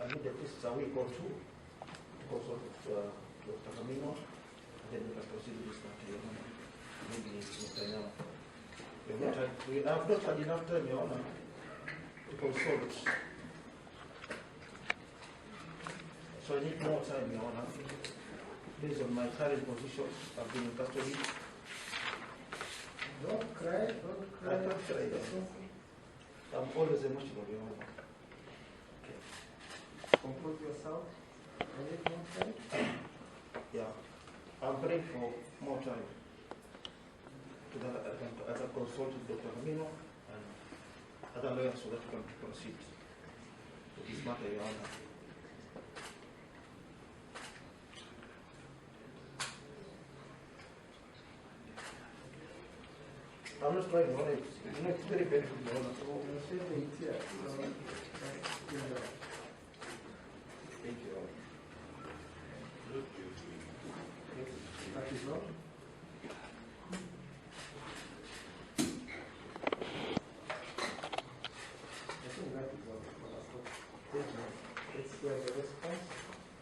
I need at least a week or two to consult with Dr. Camino, and then we can proceed with this matter. Maybe Mr. Nyam. We have not had enough time, Your Honor, to consult. So I need more time, Your Honor. Based on my current position, I've been in custody. Don't cry, don't cry. I can't cry. I'm always emotional, Your Honor. Okay. Compose yourself. I need more time. Yeah. I'm praying for more time. So that I can consult with Dr. Camino and other lawyers so that we can proceed with this matter, Your Honor. I'm not trying, Your Honor. It's very painful, Your Honor. Thank you, Your Honor. That is all. I think that is all for us. Thank you. Let's go to the response.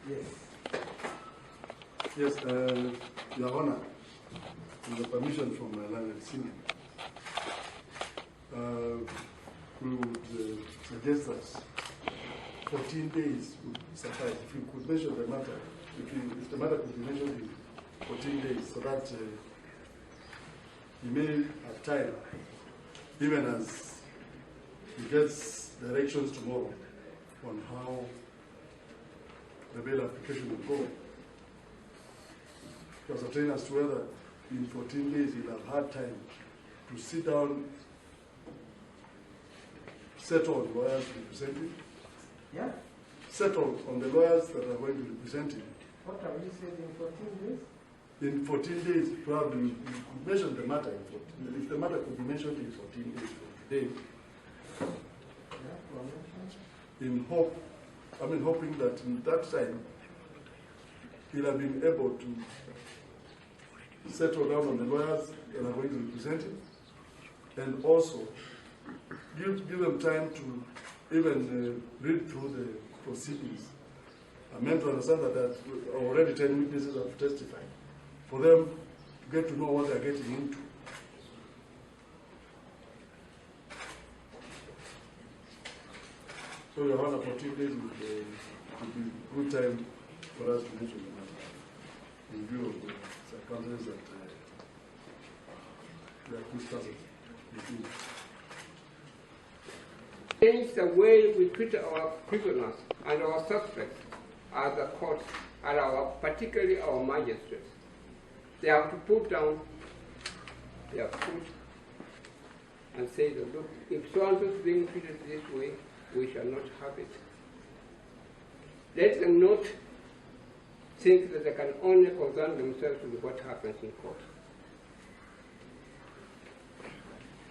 Yes. Yes, Your Honor, with the permission from my learned senior, we would suggest that 14 days would suffice. If you could measure the matter, if the matter could be measured in 14 days, so that he may have time, even as he gets directions tomorrow on how the bail application will go. To ascertain as to whether in 14 days he'll have had time to sit down, settle on lawyers representing. Yeah? Settle on the lawyers that are going to represent him. What have you said in 14 days? In 14 days, probably you could mention the matter in 14. If the matter could be mentioned in 14 days from today, hoping that in that time he'll have been able to settle down on the lawyers that are going to represent him, and also give them time to even read through the proceedings. I'm meant to understand that already 10 witnesses have testified, for them to get to know what they're getting into. So, Your Honor, 14 days would be good time for us to mention the matter in view of the circumstances that we are discussing. Change the way we treat our prisoners and our suspects as the courts and particularly our magistrates. They have to put down their foot and say that, look, if so-and-so is being treated this way, we shall not have it. Let them not think that they can only concern themselves with what happens in court.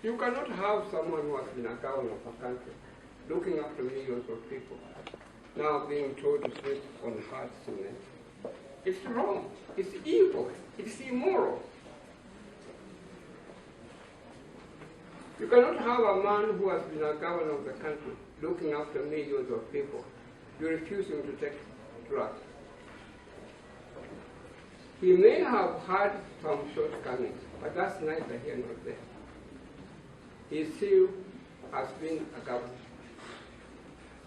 You cannot have someone who has been a governor of a country looking after millions of people now being told to sleep on hard cement. It's wrong. It's evil. It's immoral. You cannot have a man who has been a governor of the country looking after millions of people. You refuse him to take drugs. He may have had some shortcomings, but that's neither here nor there. He still has been a governor.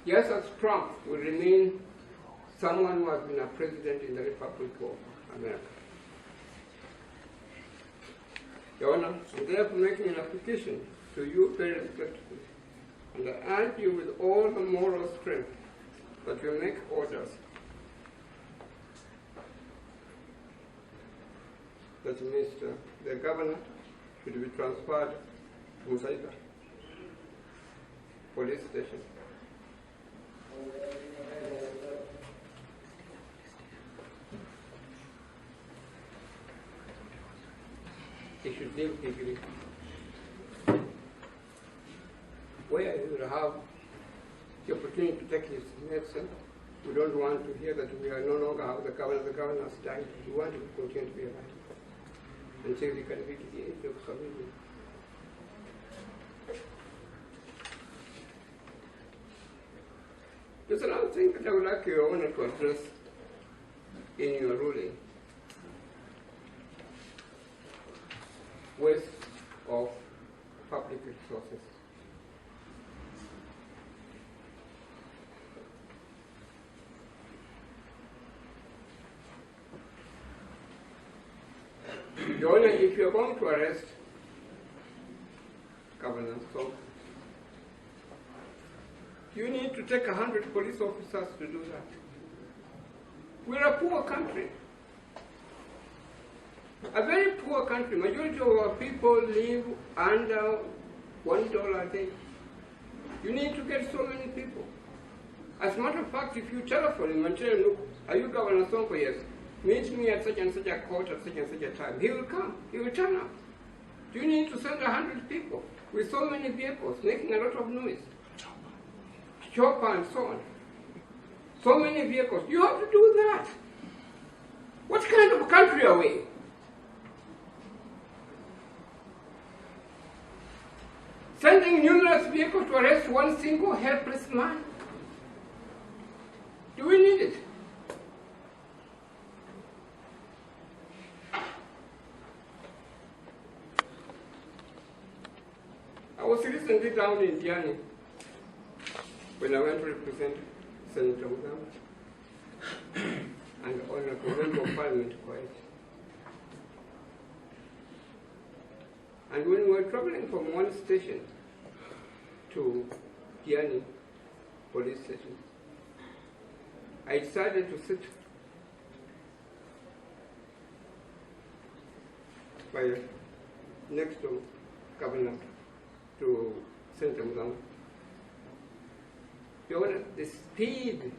Yes, as Trump will remain someone who has been a president in the Republic of America. Your Honor, I'm therefore making an application to you very respectfully, and I urge you with all the moral strength that you make orders that the governor should be transferred to Musaika police station. He should live legally. Where he will have the opportunity to take his medicine. We don't want to hear that we are no longer have the governor has died. We want him to continue to be alive until he can reach the age of communion. There's another thing that I would like Your Honor to address in your ruling. Waste of public resources. Your Honor, if you're going to arrest Governor Sonko, you need to take 100 police officers to do that. We're a poor country. A very poor country. Majority of our people live under $1 a day. You need to get so many people. As a matter of fact, if you telephone him and tell him, look, are you Governor Sonko? Yes. Meet me at such and such a court at such and such a time. He will come. He will turn up. You need to send 100 people with so many vehicles, making a lot of noise. Chopper and so on. So many vehicles. You have to do that. What kind of country are we? Sending numerous vehicles to arrest one single helpless man? Do we need it? I was recently down in Diani when I went to represent Senator Mugamba and Honorable Member of Parliament Quiet. And when we were traveling from one station to Diani police station, I decided to sit by next to Governor, to Senator Mugamba. The speed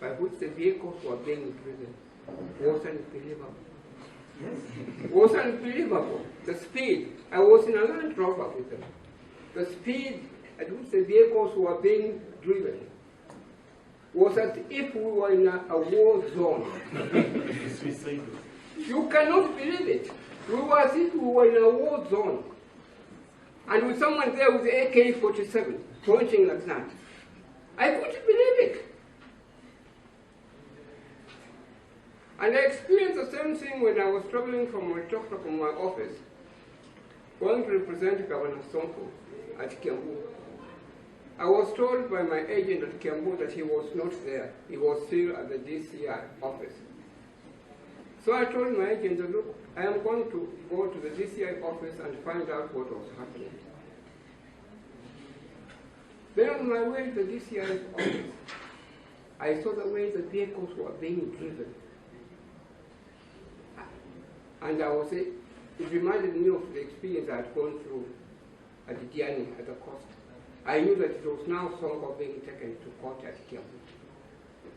by which the vehicles were being driven was unbelievable. Yes. Was unbelievable. The speed. I was in a Land Rover with them. The speed at which the vehicles were being driven was as if we were in a war zone. You cannot believe it. We were as if we were in a war zone. And with someone there with the AK-47 pointing like that. I couldn't believe it. And I experienced the same thing when I was traveling from my office, going to represent Governor Sonko at Kiambu. I was told by my agent at Kiambu that he was not there. He was still at the DCI office. So I told my agent, look, I am going to go to the DCI office and find out what was happening. Then on my way to the DCI office, I saw the way the vehicles were being driven. And it reminded me of the experience I had gone through at the Diani at the coast. I knew that it was now Sonko being taken to court at Kiambu.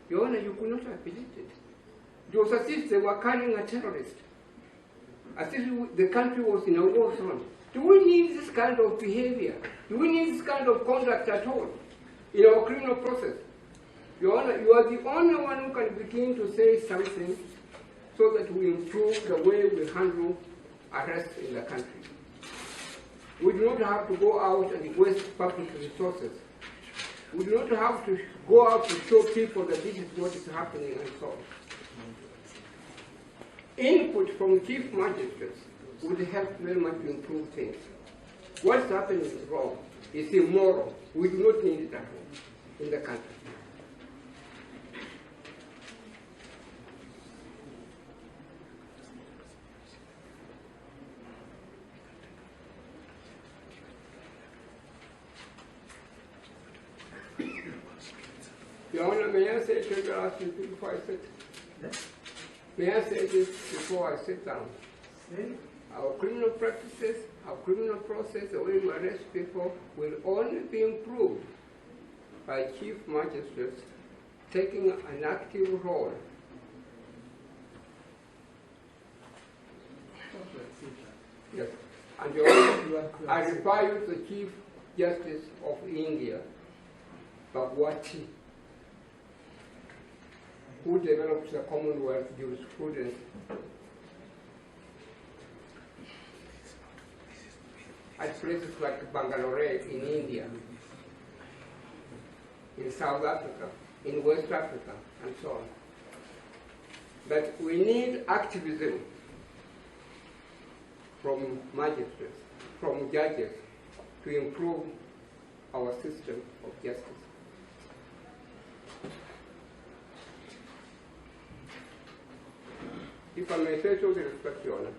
Your Honor, you could not have believed it. It was as if they were carrying a terrorist. As if the country was in a war zone. Do we need this kind of behavior? Do we need this kind of conduct at all in our criminal process? Your Honor, you are the only one who can begin to say something so that we improve the way we handle arrests in the country. We do not have to go out and waste public resources. We do not have to go out to show people that this is what is happening and so on. Input from chief magistrates would help very much to improve things. What's happening is wrong. It's immoral. We do not need it at all in the country. Your Honor, may I say to you last before I sit? Yes. May I say this before I sit down? Our criminal practices, our criminal process, the way we arrest people, will only be improved by chief magistrates taking an active role. Yes. And Your Honor, I refer you to the Chief Justice of India, Bhagwati, who developed the Commonwealth jurisprudence. At places like Bangalore in India. in South Africa, in West Africa, and so on. But we need activism from magistrates, from judges, to improve our system of justice. If I may say so with respect, Your Honor,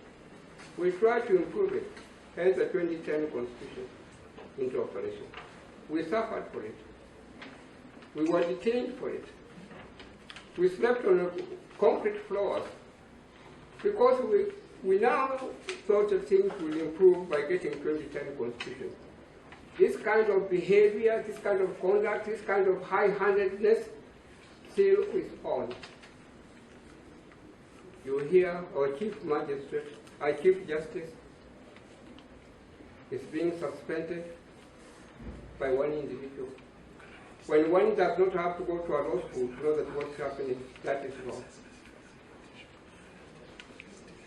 we try to improve it, hence the 2010 Constitution into operation. We suffered for it. We were detained for it. We slept on concrete floors because we now thought that things will improve by getting 2010 Constitution. This kind of behavior, this kind of conduct, this kind of high-handedness still is on. You hear our Chief Magistrate, our Chief Justice, is being suspended by one individual. When one does not have to go to a law school to know that what's happening, that is wrong.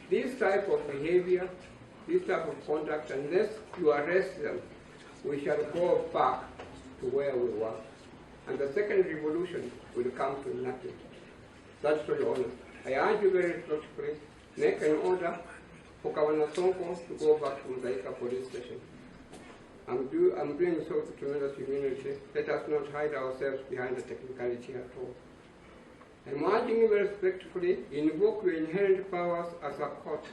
This type of behavior, this type of conduct, unless you arrest them, we shall go back to where we were. And the second revolution will come to nothing. That's all, Your Honor. I urge you very respectfully, make an order for Governor SONKO to go back to Mzaika police station. I'm doing so with tremendous humility. Let us not hide ourselves behind the technicality at all. I'm urging you very respectfully, invoke your inherent powers as a court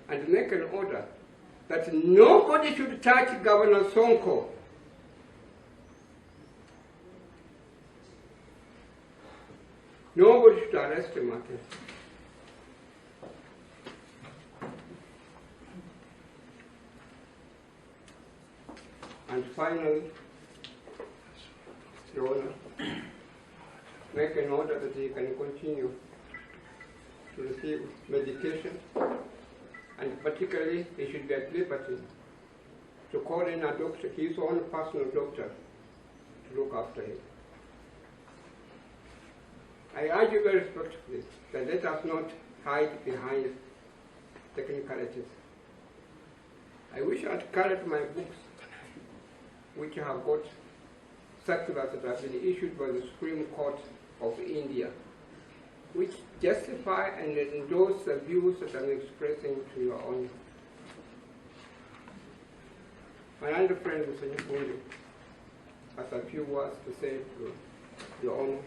and make an order that nobody should touch Governor SONKO. Nobody should arrest him again. And finally, Your Honor, make an order that he can continue to receive medication, and particularly he should be at liberty to call in a doctor, his own personal doctor, to look after him. I urge you very respectfully that let us not hide behind technicalities. I wish I had carried my books, which have got circulars that have been issued by the Supreme Court of India, which justify and endorse the views that I'm expressing to your honor. My elder friend, Mr. Nyakundi, has a few words to say to your honor.